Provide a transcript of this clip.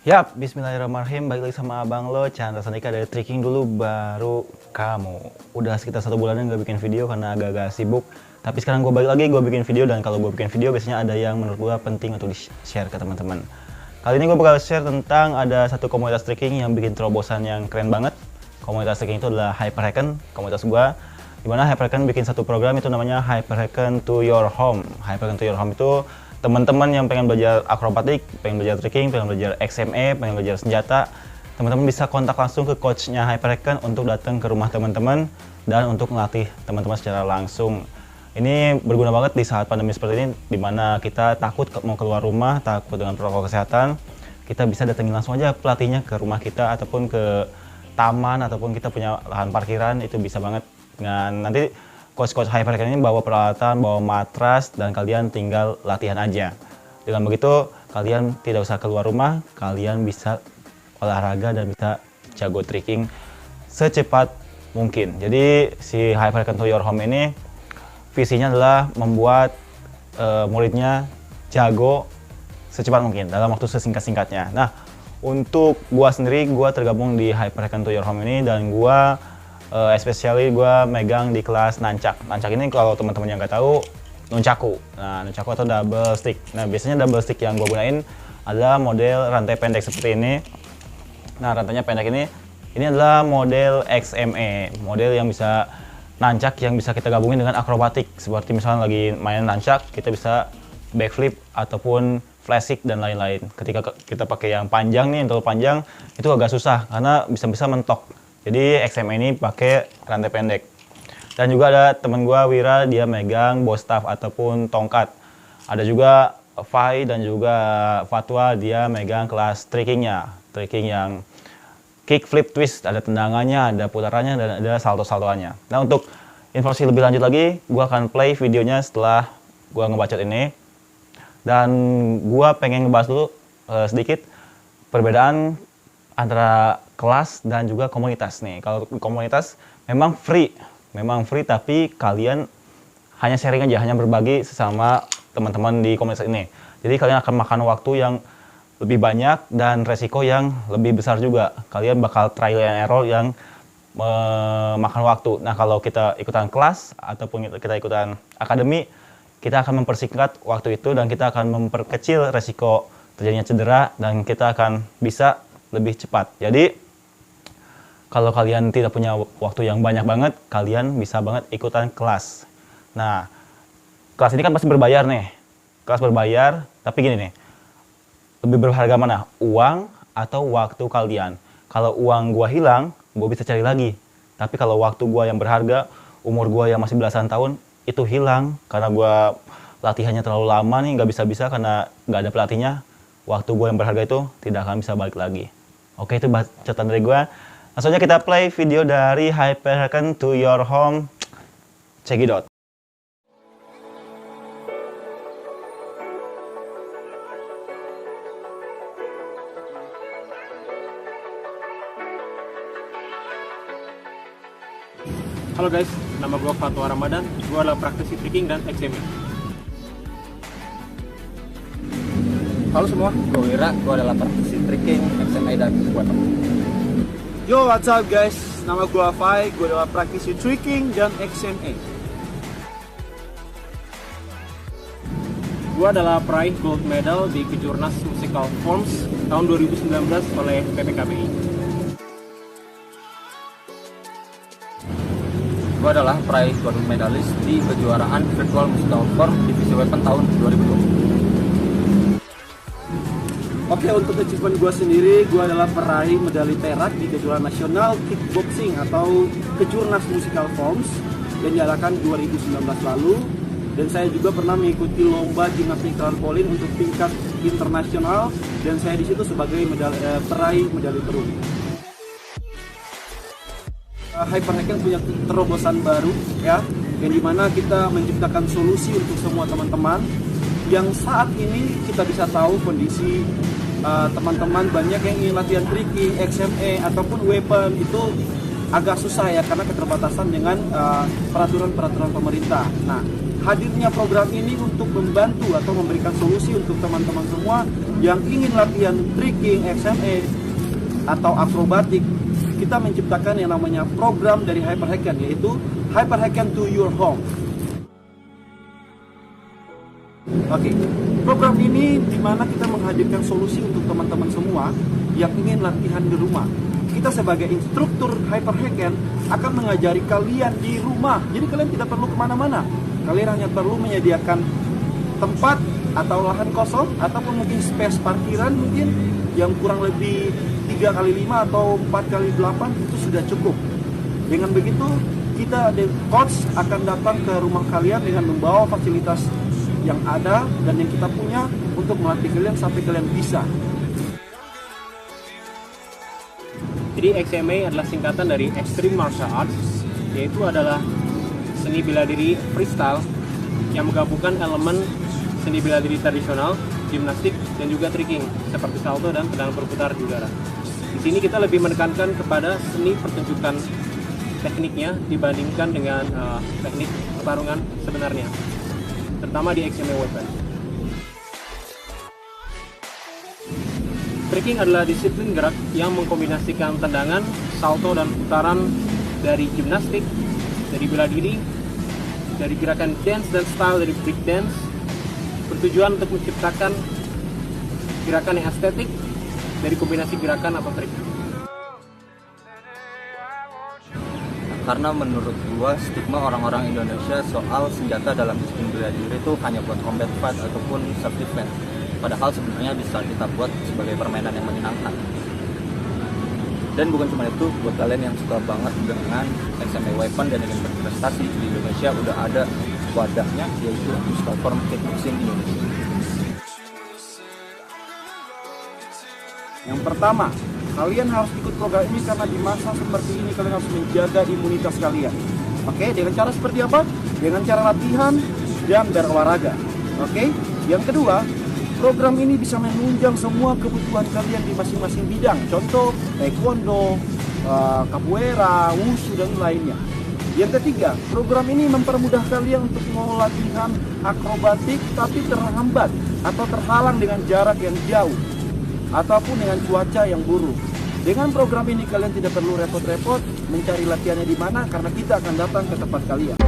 Yap, bismillahirrahmanirrahim. Balik lagi sama abang lo, Chandra Sandika dari Tricking Dulu Baru Kamu. Udah sekitar 1 bulanan gak bikin video karena agak-agak sibuk. Tapi sekarang gue balik lagi, gue bikin video. Dan kalau gue bikin video biasanya ada yang menurut gue penting untuk di-share ke teman-teman. Kali ini gue bakal share tentang ada satu komunitas tricking yang bikin terobosan yang keren banget. Komunitas tricking itu adalah Hyperhacken, komunitas gue. Dimana Hyperhacken bikin satu program itu namanya Hyperhacken to Your Home. Hyperhacken to Your Home itu teman-teman yang pengen belajar akrobatik, pengen belajar tricking, pengen belajar XME, pengen belajar senjata, teman-teman bisa kontak langsung ke coachnya Hyperhacken untuk datang ke rumah teman-teman dan untuk melatih teman-teman secara langsung. Ini berguna banget di saat pandemi seperti ini, di mana kita takut mau keluar rumah, takut dengan protokol kesehatan. Kita bisa datengin langsung aja pelatihnya ke rumah kita ataupun ke taman ataupun kita punya lahan parkiran, itu bisa banget. Dengan nanti coach-coach Hyperhacken ini bawa peralatan, bawa matras, dan kalian tinggal latihan aja. Dengan begitu, kalian tidak usah keluar rumah, kalian bisa olahraga dan bisa jago tricking secepat mungkin. Jadi si Hyperhacken to Your Home ini visinya adalah membuat muridnya jago secepat mungkin dalam waktu sesingkat-singkatnya. Nah, untuk gua sendiri, gua tergabung di Hyperhacken to Your Home ini dan gua especially gue megang di kelas nancak. Nancak ini kalau teman-teman yang nggak tahu, nunchaku. Nah, nunchaku atau double stick. Nah, biasanya double stick yang gue gunain adalah model rantai pendek seperti ini. Nah, rantainya pendek ini adalah model XME, model yang bisa nancak yang bisa kita gabungin dengan akrobatik. Seperti misalnya lagi main nancak, kita bisa backflip ataupun flash kick dan lain-lain. Ketika kita pakai yang panjang nih, yang terlalu panjang, itu agak susah karena bisa-bisa mentok. Jadi XME ini pakai rantai pendek. Dan juga ada teman gua Wira, dia megang bow staff ataupun tongkat. Ada juga Fai dan juga Fatwa, dia megang kelas trickingnya. Tricking yang kick, flip, twist, ada tendangannya, ada putarannya, dan ada salto-saltoannya. Nah, untuk informasi lebih lanjut lagi, gua akan play videonya setelah gua ngebacot ini. Dan gua pengen ngebahas dulu sedikit perbedaan antara kelas dan juga komunitas nih. Kalau komunitas memang free tapi kalian hanya sharing aja, hanya berbagi sesama teman-teman di komunitas ini. Jadi kalian akan makan waktu yang lebih banyak dan resiko yang lebih besar juga. Kalian bakal trial and error yang memakan waktu. Nah, kalau kita ikutan kelas ataupun kita ikutan akademi, kita akan mempersingkat waktu itu dan kita akan memperkecil resiko terjadinya cedera dan kita akan bisa lebih cepat. Jadi kalau kalian tidak punya waktu yang banyak banget, kalian bisa banget ikutan kelas. Nah, kelas ini kan pasti berbayar nih. Kelas berbayar, tapi gini nih. Lebih berharga mana? Uang atau waktu kalian? Kalau uang gua hilang, gua bisa cari lagi. Tapi kalau waktu gua yang berharga, umur gua yang masih belasan tahun, itu hilang. Karena gua latihannya terlalu lama nih, nggak bisa-bisa karena nggak ada pelatihnya. Waktu gua yang berharga itu tidak akan bisa balik lagi. Oke, itu bacotan dari gua. Langsung aja kita play video dari Hyperhacken to Your Home. Check it out. Halo guys, nama gue Fatwa Ramadan. Gue adalah praktisi tricking dan XME. Halo semua, gue Wira, gue adalah praktisi tricking, XME, dan squat. Yo, what's up guys? Nama gue Fai, gue adalah praktisi tricking dan XME. Gue adalah peraih gold medal di Kejurnas Musical Forms tahun 2019 oleh PPKBI. Gue adalah peraih gold medalis di kejuaraan Virtual Musical Form Divisi Weapon tahun 2020. Oke, untuk achievement gue sendiri, gue adalah peraih medali perak di kejuaraan nasional kickboxing atau Kejurnas Musical Forms yang diadakan 2019 lalu. Dan saya juga pernah mengikuti lomba gimnastik trampolin untuk tingkat internasional dan saya di situ sebagai peraih medali perunggu. Hyperhacken punya terobosan baru ya, yang dimana kita menciptakan solusi untuk semua teman-teman yang saat ini kita bisa tahu kondisi teman-teman banyak yang ingin latihan tricking, XME ataupun weapon itu agak susah ya karena keterbatasan dengan peraturan-peraturan pemerintah. Nah, hadirnya program ini untuk membantu atau memberikan solusi untuk teman-teman semua yang ingin latihan tricking, SMA, atau akrobatik. Kita menciptakan yang namanya program dari Hyperhacken, yaitu Hyperhacken to Your Home. Oke, program ini dimana kita menghadirkan solusi untuk teman-teman semua yang ingin latihan di rumah. Kita sebagai instruktur Hyperhacken akan mengajari kalian di rumah. Jadi kalian tidak perlu kemana-mana. Kalian hanya perlu menyediakan tempat atau lahan kosong ataupun mungkin space parkiran mungkin yang kurang lebih 3x5 atau 4x8 itu sudah cukup. Dengan begitu kita coach akan datang ke rumah kalian dengan membawa fasilitas yang ada dan yang kita punya untuk melatih kalian sampai kalian bisa. Jadi XMA adalah singkatan dari Extreme Martial Arts, yaitu adalah seni bela diri freestyle yang menggabungkan elemen seni bela diri tradisional, gimnastik, dan juga tricking seperti salto dan tendangan berputar di udara. Di sini kita lebih menekankan kepada seni pertunjukan tekniknya dibandingkan dengan teknik pertarungan sebenarnya, terutama di XMA Weapon. Tricking adalah disiplin gerak yang mengkombinasikan tendangan, salto, dan putaran dari gimnastik, dari bela diri, dari gerakan dance dan style dari break dance, bertujuan untuk menciptakan gerakan yang estetik dari kombinasi gerakan atau trik. Karena menurut gua stigma orang-orang Indonesia soal senjata dalam disiplin bela diri itu hanya buat combat fight ataupun self defense. Padahal sebenarnya bisa kita buat sebagai permainan yang menyenangkan. Dan bukan cuma itu, buat kalian yang suka banget dengan SMA Weapon dan ingin berprestasi di Indonesia udah ada wadahnya, yaitu Musical Form Kickboxing Indonesia. Yang pertama, kalian harus ikut program ini karena di masa seperti ini kalian harus menjaga imunitas kalian. Oke, dengan cara seperti apa? Dengan cara latihan dan berolahraga. Oke, yang kedua, program ini bisa menunjang semua kebutuhan kalian di masing-masing bidang. Contoh, taekwondo, capoeira, wushu, dan lainnya. Yang ketiga, program ini mempermudah kalian untuk mau latihan akrobatik tapi terhambat atau terhalang dengan jarak yang jauh ataupun dengan cuaca yang buruk. Dengan program ini kalian tidak perlu repot-repot mencari latihannya di mana karena kita akan datang ke tempat kalian.